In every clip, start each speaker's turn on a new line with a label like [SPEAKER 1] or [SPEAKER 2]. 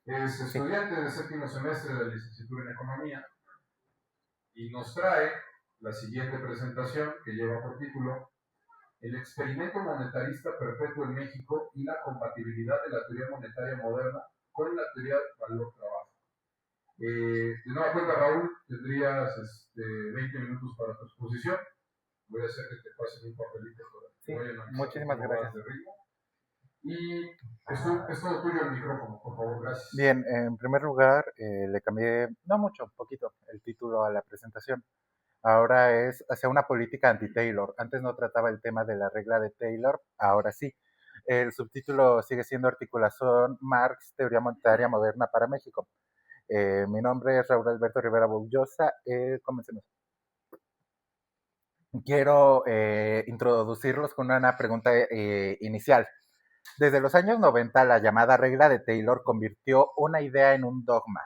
[SPEAKER 1] Es
[SPEAKER 2] Sí.
[SPEAKER 1] estudiante de séptimo semestre de la licenciatura en Economía y nos trae la siguiente presentación que lleva por título El experimento monetarista perpetuo en México y la compatibilidad de la teoría monetaria moderna con la teoría del valor-trabajo. De nueva cuenta, Raúl, tendrías 20 minutos para tu exposición. Voy a hacer que te pasen un papelito para que
[SPEAKER 2] Sí,
[SPEAKER 1] vayan analizando
[SPEAKER 2] muchísimas
[SPEAKER 1] cómo vas
[SPEAKER 2] gracias.
[SPEAKER 1] de ritmo. Y es todo tuyo el micrófono, por favor, gracias.
[SPEAKER 2] Bien, en primer lugar, le cambié, no mucho, poquito, el título a la presentación. Ahora es hacia una política anti-Taylor. Antes no trataba el tema de la regla de Taylor, ahora sí. El subtítulo sigue siendo Articulación Marx, Teoría Monetaria Moderna para México. Mi nombre es Raúl Alberto Rivera Bullosa. Comencemos. Quiero introducirlos con una pregunta inicial. Desde los años 90, la llamada regla de Taylor convirtió una idea en un dogma.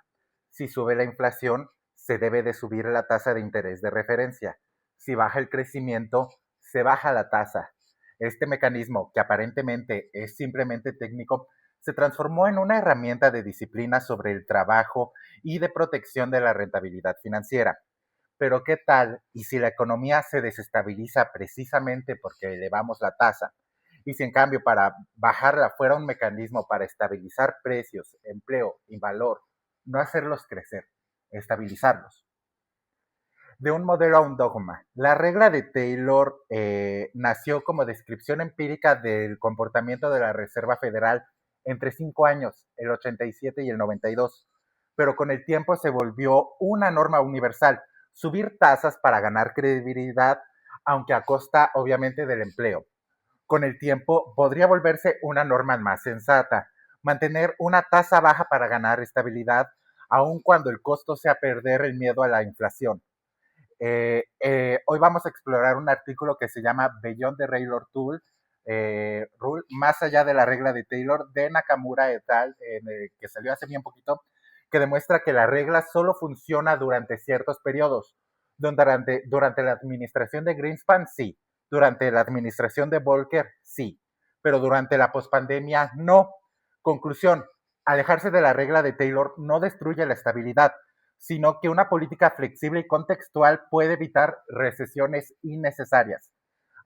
[SPEAKER 2] Si sube la inflación, se debe de subir la tasa de interés de referencia. Si baja el crecimiento, se baja la tasa. Este mecanismo, que aparentemente es simplemente técnico, se transformó en una herramienta de disciplina sobre el trabajo y de protección de la rentabilidad financiera. Pero ¿qué tal? Y si la economía se desestabiliza precisamente porque elevamos la tasa, y si en cambio para bajarla fuera un mecanismo para estabilizar precios, empleo y valor, no hacerlos crecer, estabilizarlos. De un modelo a un dogma. La regla de Taylor nació como descripción empírica del comportamiento de la Reserva Federal entre 5 años, el 87 y el 92, pero con el tiempo se volvió una norma universal, subir tasas para ganar credibilidad, aunque a costa obviamente del empleo. Con el tiempo podría volverse una norma más sensata, mantener una tasa baja para ganar estabilidad, aun cuando el costo sea perder el miedo a la inflación. Hoy vamos a explorar un artículo que se llama Beyond the Taylor Tool, Rule, más allá de la regla de Taylor, de Nakamura et al., que salió hace bien poquito, que demuestra que la regla solo funciona durante ciertos periodos. Durante la administración de Greenspan, sí. Durante la administración de Volcker, sí. Pero durante la pospandemia, no. Conclusión, alejarse de la regla de Taylor no destruye la estabilidad, sino que una política flexible y contextual puede evitar recesiones innecesarias.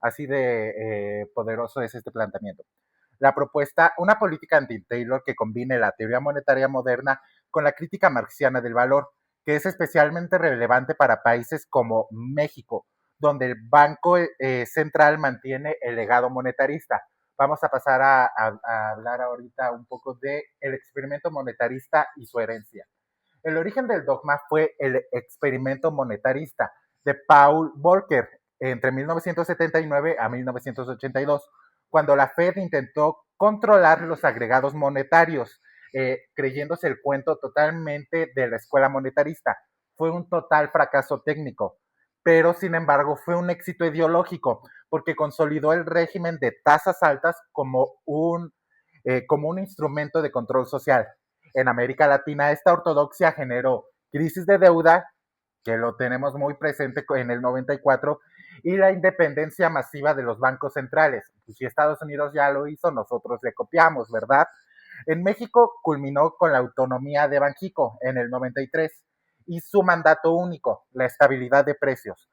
[SPEAKER 2] Así de poderoso es este planteamiento. La propuesta, una política anti-Taylor que combine la teoría monetaria moderna con la crítica marxiana del valor, que es especialmente relevante para países como México, donde el Banco Central mantiene el legado monetarista. Vamos a pasar a hablar ahorita un poco del experimento monetarista y su herencia. El origen del dogma fue el experimento monetarista de Paul Volcker entre 1979 a 1982, cuando la Fed intentó controlar los agregados monetarios, creyéndose el cuento totalmente de la escuela monetarista. Fue un total fracaso técnico, pero sin embargo fue un éxito ideológico, porque consolidó el régimen de tasas altas como un instrumento de control social. En América Latina, esta ortodoxia generó crisis de deuda, que lo tenemos muy presente en el 94, y la independencia masiva de los bancos centrales. Pues si Estados Unidos ya lo hizo, nosotros le copiamos, ¿verdad? En México culminó con la autonomía de Banxico en el 93 y su mandato único, la estabilidad de precios.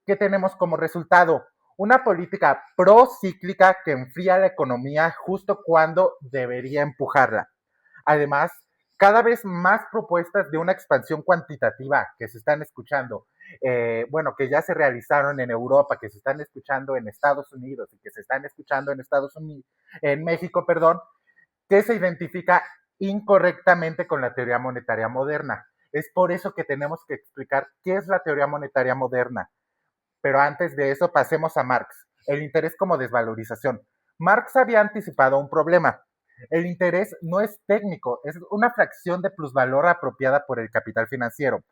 [SPEAKER 2] ¿Qué tenemos como resultado? Una política procíclica que enfría la economía justo cuando debería empujarla. Además, cada vez más propuestas de una expansión cuantitativa que se están escuchando, que ya se realizaron en Europa, que se están escuchando en Estados Unidos y que se están escuchando en México, perdón, que se identifica incorrectamente con la teoría monetaria moderna. Es por eso que tenemos que explicar qué es la teoría monetaria moderna. Pero antes de eso, pasemos a Marx. El interés como desvalorización. Marx había anticipado un problema. El interés no es técnico, es una fracción de plusvalor apropiada por el capital financiero.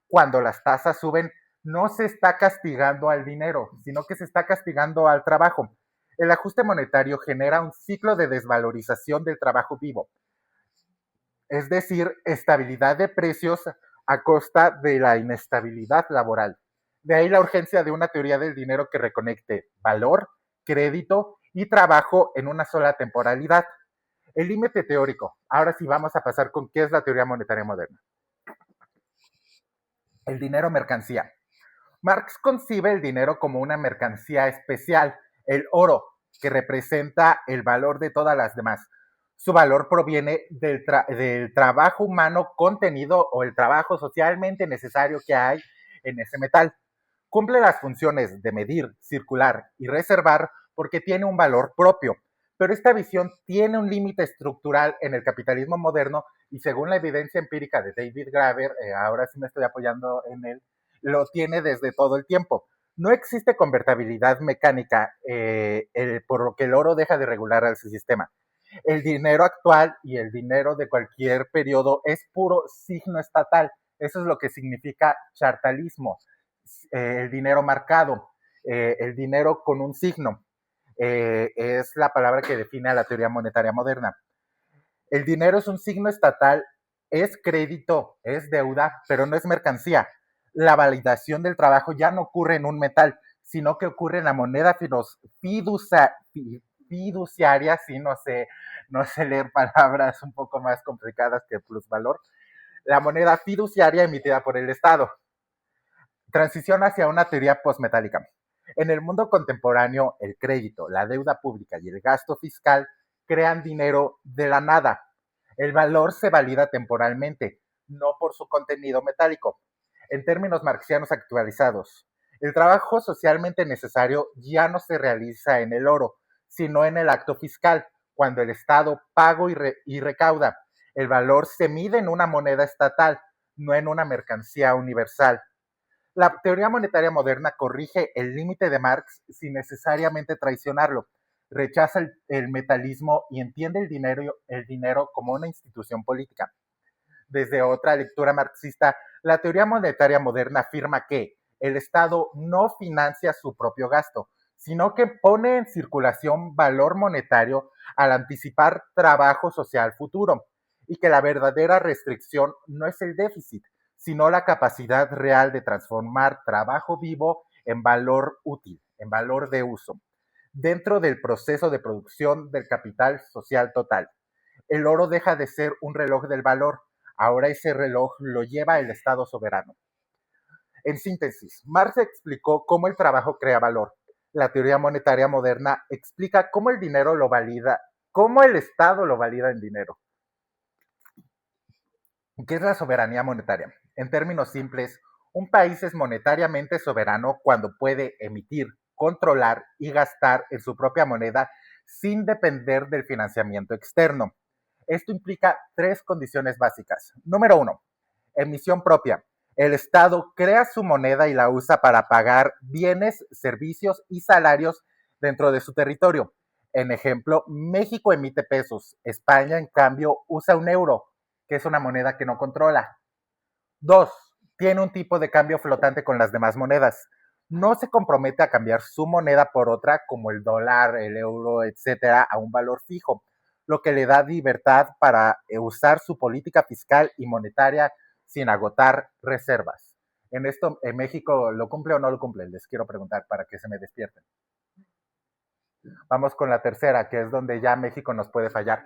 [SPEAKER 2] Cuando las tasas suben, no se está castigando al dinero, sino que se está castigando al trabajo. El ajuste monetario genera un ciclo de desvalorización del trabajo vivo, es decir, estabilidad de precios a costa de la inestabilidad laboral. De ahí la urgencia de una teoría del dinero que reconecte valor, crédito y trabajo en una sola temporalidad. El límite teórico. Ahora sí vamos a pasar con qué es la teoría monetaria moderna. El dinero mercancía. Marx concibe el dinero como una mercancía especial, el oro, que representa el valor de todas las demás. Su valor proviene del trabajo humano contenido o el trabajo socialmente necesario que hay en ese metal. Cumple las funciones de medir, circular y reservar porque tiene un valor propio. Pero esta visión tiene un límite estructural en el capitalismo moderno y según la evidencia empírica de David Graeber, ahora sí me estoy apoyando en él, lo tiene desde todo el tiempo. No existe convertibilidad mecánica, por lo que el oro deja de regular al sistema. El dinero actual y el dinero de cualquier periodo es puro signo estatal. Eso es lo que significa chartalismo, el dinero marcado, el dinero con un signo. Es la palabra que define a la teoría monetaria moderna. El dinero es un signo estatal, es crédito, es deuda, pero no es mercancía. La validación del trabajo ya no ocurre en un metal, sino que ocurre en la moneda fiduciaria, sí, no sé leer palabras un poco más complicadas que plusvalor, la moneda fiduciaria emitida por el Estado. Transición hacia una teoría postmetálica. En el mundo contemporáneo, el crédito, la deuda pública y el gasto fiscal crean dinero de la nada. El valor se valida temporalmente, no por su contenido metálico. En términos marxianos actualizados, el trabajo socialmente necesario ya no se realiza en el oro, sino en el acto fiscal, cuando el Estado paga y recauda. El valor se mide en una moneda estatal, no en una mercancía universal. La teoría monetaria moderna corrige el límite de Marx sin necesariamente traicionarlo. Rechaza el metalismo y entiende el dinero como una institución política. Desde otra lectura marxista, la teoría monetaria moderna afirma que el Estado no financia su propio gasto, sino que pone en circulación valor monetario al anticipar trabajo social futuro, y que la verdadera restricción no es el déficit, sino la capacidad real de transformar trabajo vivo en valor útil, en valor de uso, dentro del proceso de producción del capital social total. El oro deja de ser un reloj del valor, ahora ese reloj lo lleva el Estado soberano. En síntesis, Marx explicó cómo el trabajo crea valor. La teoría monetaria moderna explica cómo el dinero lo valida, cómo el Estado lo valida en dinero. ¿Qué es la soberanía monetaria? En términos simples, un país es monetariamente soberano cuando puede emitir, controlar y gastar en su propia moneda sin depender del financiamiento externo. Esto implica tres condiciones básicas. Número 1, emisión propia. El Estado crea su moneda y la usa para pagar bienes, servicios y salarios dentro de su territorio. En ejemplo, México emite pesos, España en cambio usa un euro, que es una moneda que no controla. 2, tiene un tipo de cambio flotante con las demás monedas. No se compromete a cambiar su moneda por otra como el dólar, el euro, etcétera, a un valor fijo, lo que le da libertad para usar su política fiscal y monetaria sin agotar reservas. En esto, ¿en México lo cumple o no lo cumple? Les quiero preguntar para que se me despierten. Vamos con la tercera, que es donde ya México nos puede fallar.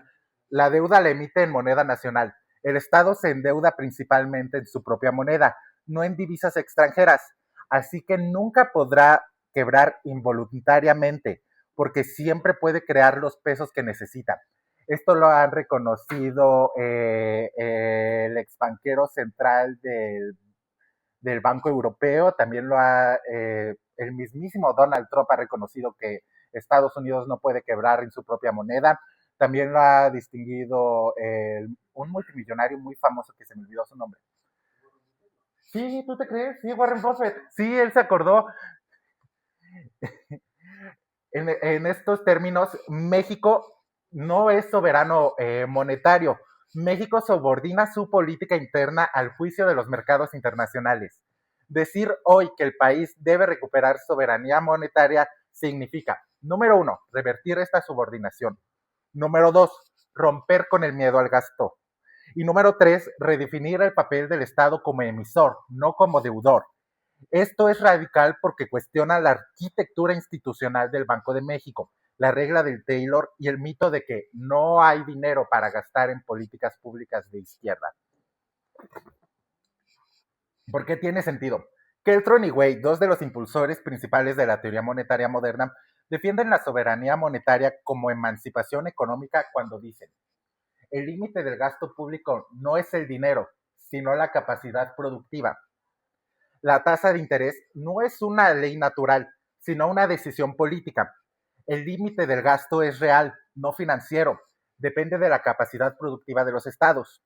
[SPEAKER 2] La deuda la emite en moneda nacional. El Estado se endeuda principalmente en su propia moneda, no en divisas extranjeras, así que nunca podrá quebrar involuntariamente, porque siempre puede crear los pesos que necesita. Esto lo han reconocido el exbanquero central del Banco Europeo, también el mismísimo Donald Trump ha reconocido que Estados Unidos no puede quebrar en su propia moneda. También lo ha distinguido un multimillonario muy famoso que se me olvidó su nombre. Sí, ¿tú te crees? Sí, Warren Buffett. Sí, él se acordó. En estos términos, México no es soberano monetario. México subordina su política interna al juicio de los mercados internacionales. Decir hoy que el país debe recuperar soberanía monetaria significa, número 1, revertir esta subordinación. Número 2, romper con el miedo al gasto. Y número 3, redefinir el papel del Estado como emisor, no como deudor. Esto es radical porque cuestiona la arquitectura institucional del Banco de México, la regla del Taylor y el mito de que no hay dinero para gastar en políticas públicas de izquierda. ¿Por qué tiene sentido? Keltron y Wade, dos de los impulsores principales de la teoría monetaria moderna, defienden la soberanía monetaria como emancipación económica cuando dicen: el límite del gasto público no es el dinero, sino la capacidad productiva. La tasa de interés no es una ley natural, sino una decisión política. El límite del gasto es real, no financiero. Depende de la capacidad productiva de los estados.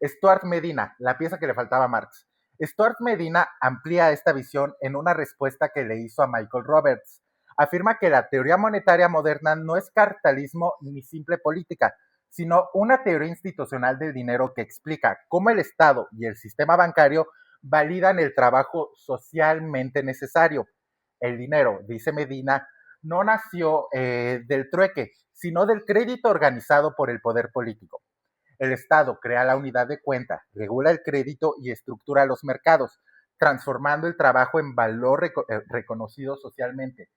[SPEAKER 2] Stuart Medina, la pieza que le faltaba a Marx. Stuart Medina amplía esta visión en una respuesta que le hizo a Michael Roberts. Afirma que la teoría monetaria moderna no es capitalismo ni simple política, sino una teoría institucional del dinero que explica cómo el Estado y el sistema bancario validan el trabajo socialmente necesario. El dinero, dice Medina, no nació del trueque, sino del crédito organizado por el poder político. El Estado crea la unidad de cuenta, regula el crédito y estructura los mercados, transformando el trabajo en valor reconocido socialmente.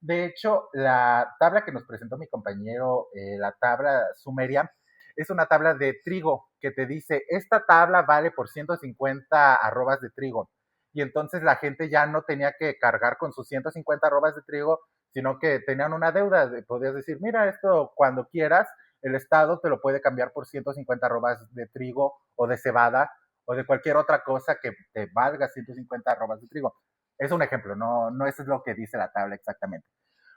[SPEAKER 2] De hecho, la tabla que nos presentó mi compañero, la tabla sumeria, es una tabla de trigo que te dice, esta tabla vale por 150 arrobas de trigo. Y entonces la gente ya no tenía que cargar con sus 150 arrobas de trigo, sino que tenían una deuda. Podías decir, mira, esto cuando quieras, el Estado te lo puede cambiar por 150 arrobas de trigo o de cebada o de cualquier otra cosa que te valga 150 arrobas de trigo. Es un ejemplo, no eso es lo que dice la tabla exactamente.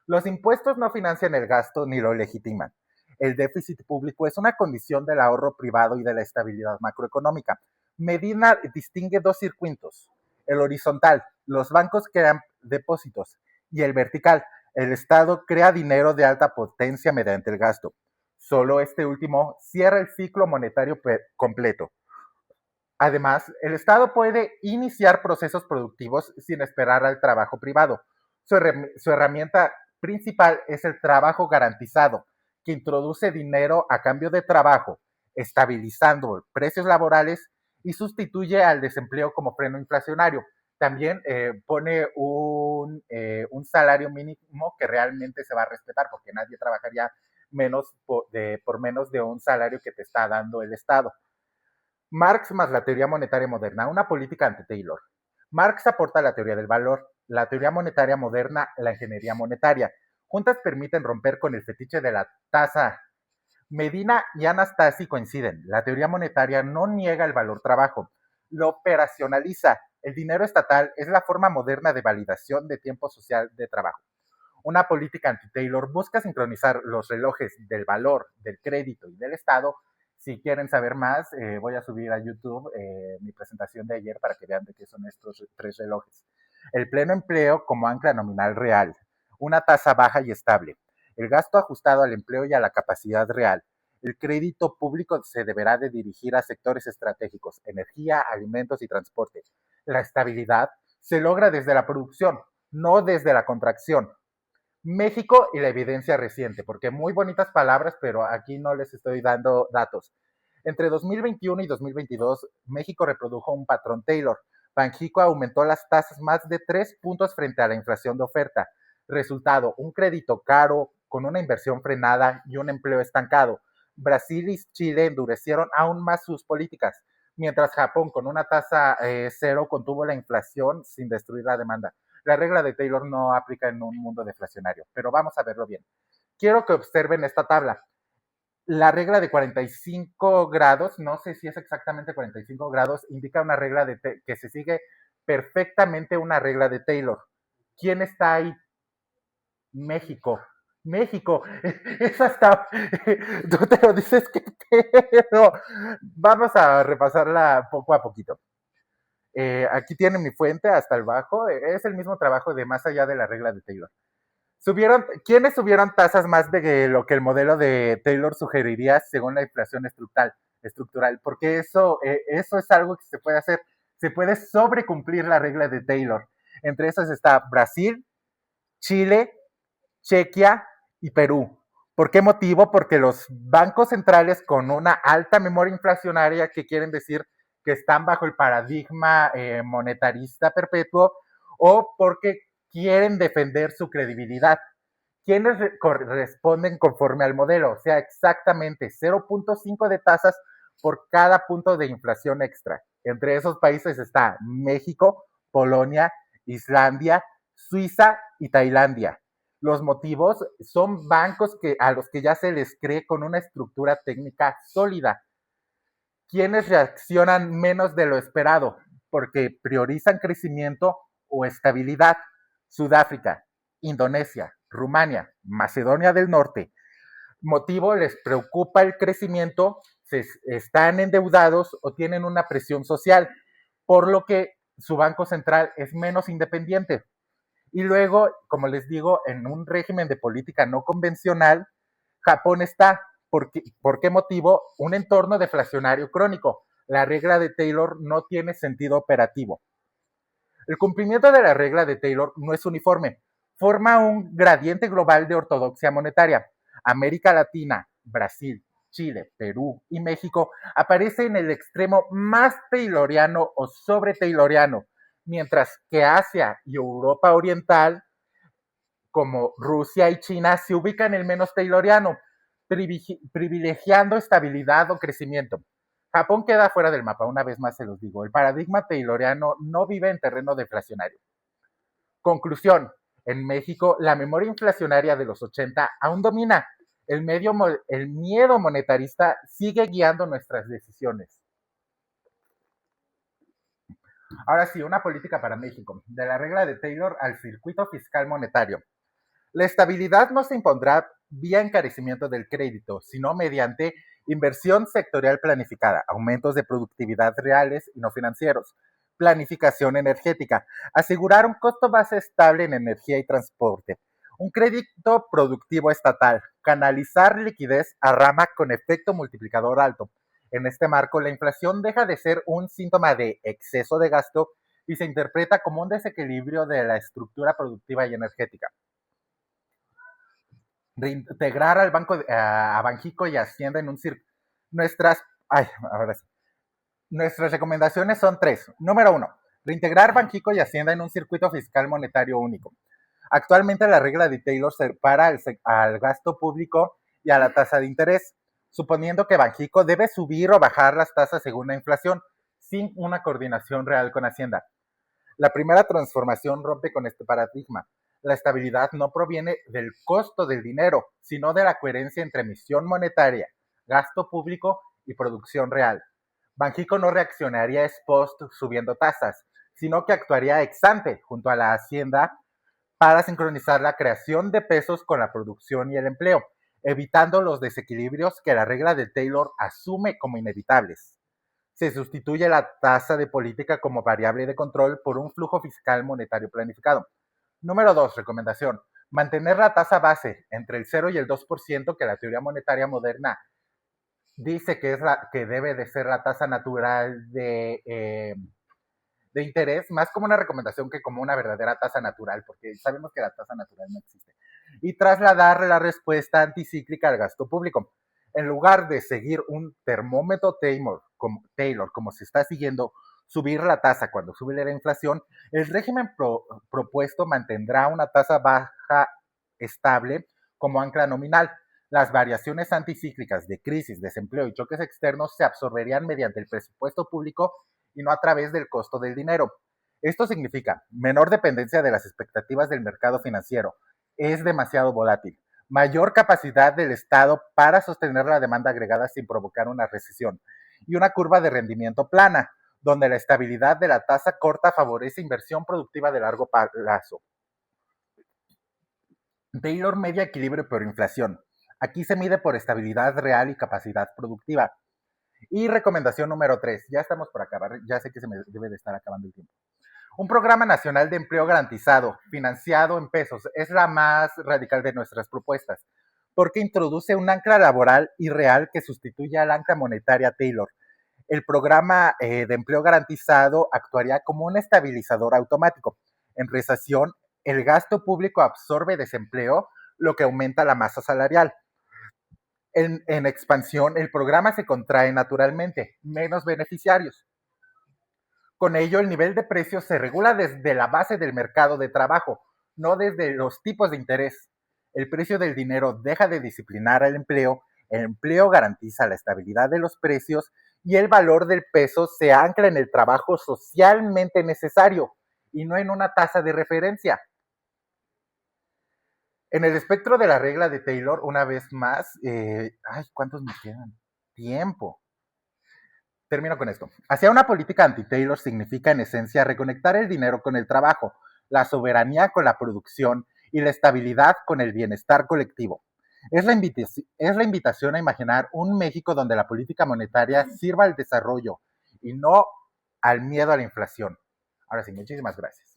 [SPEAKER 2] Los impuestos no financian el gasto ni lo legitiman. El déficit público es una condición del ahorro privado y de la estabilidad macroeconómica. Medina distingue dos circuitos: el horizontal, los bancos crean depósitos, y el vertical, el Estado crea dinero de alta potencia mediante el gasto. Solo este último cierra el ciclo monetario completo. Además, el Estado puede iniciar procesos productivos sin esperar al trabajo privado. Su herramienta principal es el trabajo garantizado, que introduce dinero a cambio de trabajo, estabilizando precios laborales y sustituye al desempleo como freno inflacionario. También pone un salario mínimo que realmente se va a respetar, porque nadie trabajaría por menos de un salario que te está dando el Estado. Marx más la teoría monetaria moderna, una política ante Taylor. Marx aporta la teoría del valor, la teoría monetaria moderna, la ingeniería monetaria. Juntas permiten romper con el fetiche de la tasa. Medina y Anastasi coinciden. La teoría monetaria no niega el valor trabajo, lo operacionaliza. El dinero estatal es la forma moderna de validación de tiempo social de trabajo. Una política anti-Taylor busca sincronizar los relojes del valor, del crédito y del Estado. Si quieren saber más, voy a subir a YouTube mi presentación de ayer para que vean de qué son estos tres relojes. El pleno empleo como ancla nominal real, una tasa baja y estable, el gasto ajustado al empleo y a la capacidad real. El crédito público se deberá de dirigir a sectores estratégicos, energía, alimentos y transporte. La estabilidad se logra desde la producción, no desde la contracción. México y la evidencia reciente, porque muy bonitas palabras, pero aquí no les estoy dando datos. Entre 2021 y 2022, México reprodujo un patrón Taylor. Banxico aumentó las tasas más de 3 puntos frente a la inflación de oferta. Resultado, un crédito caro, con una inversión frenada y un empleo estancado. Brasil y Chile endurecieron aún más sus políticas, mientras Japón, con una tasa cero, contuvo la inflación sin destruir la demanda. La regla de Taylor no aplica en un mundo deflacionario, pero vamos a verlo bien. Quiero que observen esta tabla. La regla de 45 grados, no sé si es exactamente 45 grados, indica una regla que se sigue perfectamente una regla de Taylor. ¿Quién está ahí? México. México, es hasta, tú te lo dices que pero vamos a repasarla poco a poquito. Aquí tiene mi fuente hasta el bajo, es el mismo trabajo de más allá de la regla de Taylor. ¿Quiénes subieron tasas más de lo que el modelo de Taylor sugeriría según la inflación estructural? Porque eso es algo que se puede hacer, se puede sobrecumplir la regla de Taylor. Entre esas está Brasil, Chile, Chequia y Perú. ¿Por qué motivo? Porque los bancos centrales con una alta memoria inflacionaria, que quieren decir que están bajo el paradigma monetarista perpetuo, o porque quieren defender su credibilidad. quienes corresponden conforme al modelo, o sea, exactamente 0.5 de tasas por cada punto de inflación extra. Entre esos países está México, Polonia, Islandia, Suiza y Tailandia. Los motivos son bancos a los que ya se les cree con una estructura técnica sólida, quienes reaccionan menos de lo esperado porque priorizan crecimiento o estabilidad. Sudáfrica, Indonesia, Rumania, Macedonia del Norte. Motivo, les preocupa el crecimiento, están endeudados o tienen una presión social, por lo que su banco central es menos independiente. Y luego, como les digo, en un régimen de política no convencional, Japón está, ¿por qué motivo? Un entorno deflacionario crónico. La regla de Taylor no tiene sentido operativo. El cumplimiento de la regla de Taylor no es uniforme, forma un gradiente global de ortodoxia monetaria. América Latina, Brasil, Chile, Perú y México aparecen en el extremo más tayloriano o sobre tayloriano, mientras que Asia y Europa Oriental, como Rusia y China, se ubican en el menos tayloriano, privilegiando estabilidad o crecimiento. Japón queda fuera del mapa, una vez más se los digo. El paradigma tayloriano no vive en terreno deflacionario. Conclusión, en México la memoria inflacionaria de los 80 aún domina. El miedo monetarista sigue guiando nuestras decisiones. Ahora sí, una política para México, de la regla de Taylor al circuito fiscal monetario. La estabilidad no se impondrá vía encarecimiento del crédito, sino mediante inversión sectorial planificada, aumentos de productividad reales y no financieros, planificación energética, asegurar un costo base estable en energía y transporte, un crédito productivo estatal, canalizar liquidez a rama con efecto multiplicador alto. En este marco, la inflación deja de ser un síntoma de exceso de gasto y se interpreta como un desequilibrio de la estructura productiva y energética. Reintegrar a Banjico y Hacienda en un circo. Ahora sí. Nuestras recomendaciones son 3. Número 1. Reintegrar Banjico y Hacienda en un circuito fiscal monetario único. Actualmente la regla de Taylor separa al gasto público y a la tasa de interés, suponiendo que Banjico debe subir o bajar las tasas según la inflación, sin una coordinación real con Hacienda. La primera transformación rompe con este paradigma. La estabilidad no proviene del costo del dinero, sino de la coherencia entre emisión monetaria, gasto público y producción real. Banjico no reaccionaría ex post subiendo tasas, sino que actuaría ex ante junto a la Hacienda para sincronizar la creación de pesos con la producción y el empleo, evitando los desequilibrios que la regla de Taylor asume como inevitables. Se sustituye la tasa de política como variable de control por un flujo fiscal monetario planificado. Número 2, recomendación. Mantener la tasa base entre el 0 y el 2% que la teoría monetaria moderna dice que debe de ser la tasa natural de interés, más como una recomendación que como una verdadera tasa natural, porque sabemos que la tasa natural no existe. Y trasladar la respuesta anticíclica al gasto público. En lugar de seguir un termómetro Taylor, como se está siguiendo, subir la tasa cuando sube la inflación, el régimen propuesto mantendrá una tasa baja estable como ancla nominal. Las variaciones anticíclicas de crisis, desempleo y choques externos se absorberían mediante el presupuesto público y no a través del costo del dinero. Esto significa menor dependencia de las expectativas del mercado financiero. Es demasiado volátil. Mayor capacidad del Estado para sostener la demanda agregada sin provocar una recesión. Y una curva de rendimiento plana, donde la estabilidad de la tasa corta favorece inversión productiva de largo plazo. Taylor media equilibrio por inflación. Aquí se mide por estabilidad real y capacidad productiva. Y recomendación número 3, ya estamos por acabar, ya sé que se me debe de estar acabando el tiempo. Un programa nacional de empleo garantizado, financiado en pesos, es la más radical de nuestras propuestas, porque introduce un ancla laboral y real que sustituye al ancla monetaria Taylor. El programa de empleo garantizado actuaría como un estabilizador automático. En recesión, el gasto público absorbe desempleo, lo que aumenta la masa salarial. En expansión, el programa se contrae naturalmente, menos beneficiarios. Con ello, el nivel de precios se regula desde la base del mercado de trabajo, no desde los tipos de interés. el precio del dinero deja de disciplinar al empleo, el empleo garantiza la estabilidad de los precios y el valor del peso se ancla en el trabajo socialmente necesario y no en una tasa de referencia. En el espectro de la regla de Taylor, una vez más, ¿cuántos me quedan? Tiempo. Termino con esto. Hacia una política anti-Taylor significa en esencia reconectar el dinero con el trabajo, la soberanía con la producción y la estabilidad con el bienestar colectivo. Es la invitación a imaginar un México donde la política monetaria sirva al desarrollo y no al miedo a la inflación. Ahora sí, muchísimas gracias.